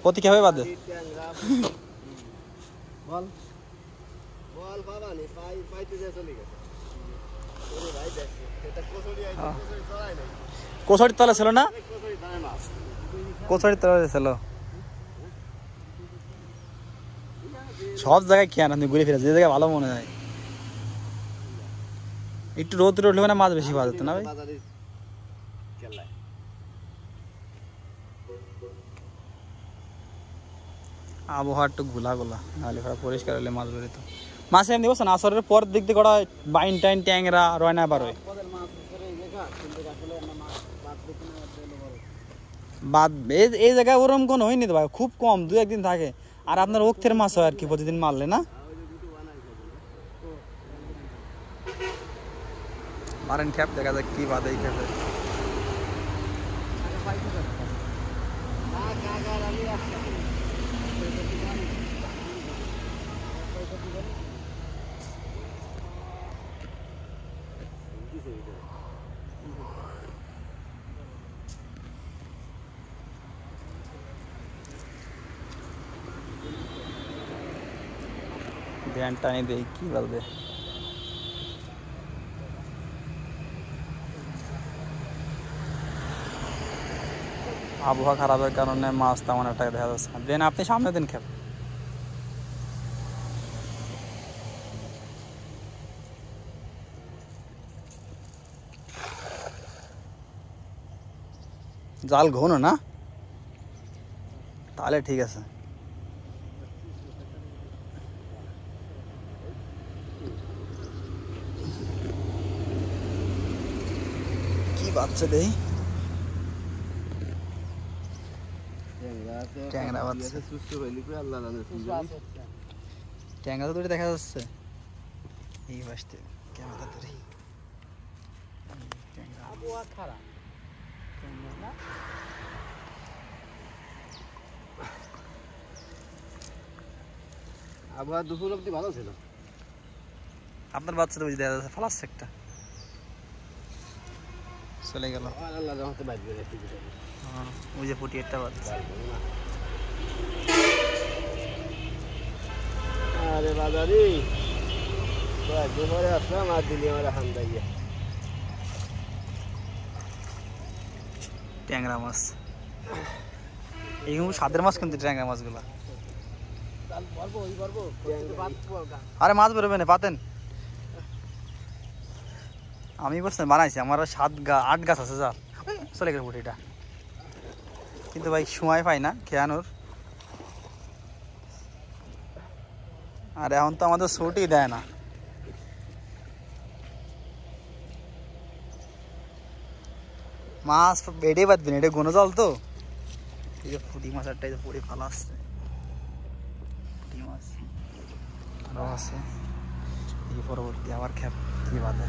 প্রতি কিভাবে বাদে বল বল বাবা নি পাইতে যা চলে গেছে ওরে ভাই দেখ এটা কোসড়ি আইছে কোসড়ি চড়াই নাই কোসড়ি তলে ছিল না কোসড়ি দাঁড়ায় না কোসড়ি তলে ছিল সব জায়গায় খেয়ে আনন্দ ঘুরে ফিরে যে জায়গায় ভালো মনে হয় একটু রোদ উঠলে মানে মাছ বেশি পাওয়া যেত না ভাই আবহাওয়া একটু ঘোলা গোলা নাহলে পরিষ্কার হলে মাছ বেরোতো মাছ এমনি বসে না আসরের পর দিক দিয়ে কটা বাইন টাইন ট্যাংরা রয়না বার হয় বাদ এই জায়গায় ওরম কোনো হয়নি তো ভাই খুব কম দু একদিন থাকে আর আপনার ওক্তের মাছ হয় আর কি প্রতিদিন মারলে না মারেন খ্যাপ দেখা যাক কি বাদে এই খ্যাপে ध्यान टानी दे की बलबे আবহাওয়া খারাপের কারণে মাছ তেমন একটা দেখা যাচ্ছে না দেন আপনি সামনে দিন খেপ জাল ঘন না তাহলে ঠিক আছে কি বাচ্চা দেই ট্যাংরা বাচ্চা সুস্থ হইলি কই আল্লাহ জানে ট্যাংরা তো দেখা যাচ্ছে এই বাসতে ক্যামেরা ধরে ট্যাংরা আবহাওয়া খারাপ না আবহাওয়া দুপুর অবধি ভালো ছিল আপনার বাচ্চা তো বুঝে দেখা যাচ্ছে ফালাচ্ছে একটা চলে গেল আল্লাহ জানতে বাইরে রেখে দিতে হ্যাঁ ওই যে ফুটি একটা বাচ্চা আরে বাজারি বাদ ধরে আসলাম আর দিলি আমার হান্দাইয়া ট্যাংরা মাছ এইগুলো সাদের মাছ কিন্তু ট্যাংরা মাছগুলো আরে মাছ বেরোবে না পাতেন আমি বলছি বানাইছি আমার 8 গাছ আছে জাল চলে গেল ফুটিটা কিন্তু ভাই সময় পাই না খেয়ানোর আর এখন তো আমাদের ছুটি দেয় না মাছ বেড়ে বাঁধবেন এটা গোনো জল তো এই যে ফুটি মাছ একটা পড়ে ফালা আসছে ফুটি মাছ আরও আছে এই পরবর্তী আবার খেপ কি বাঁধে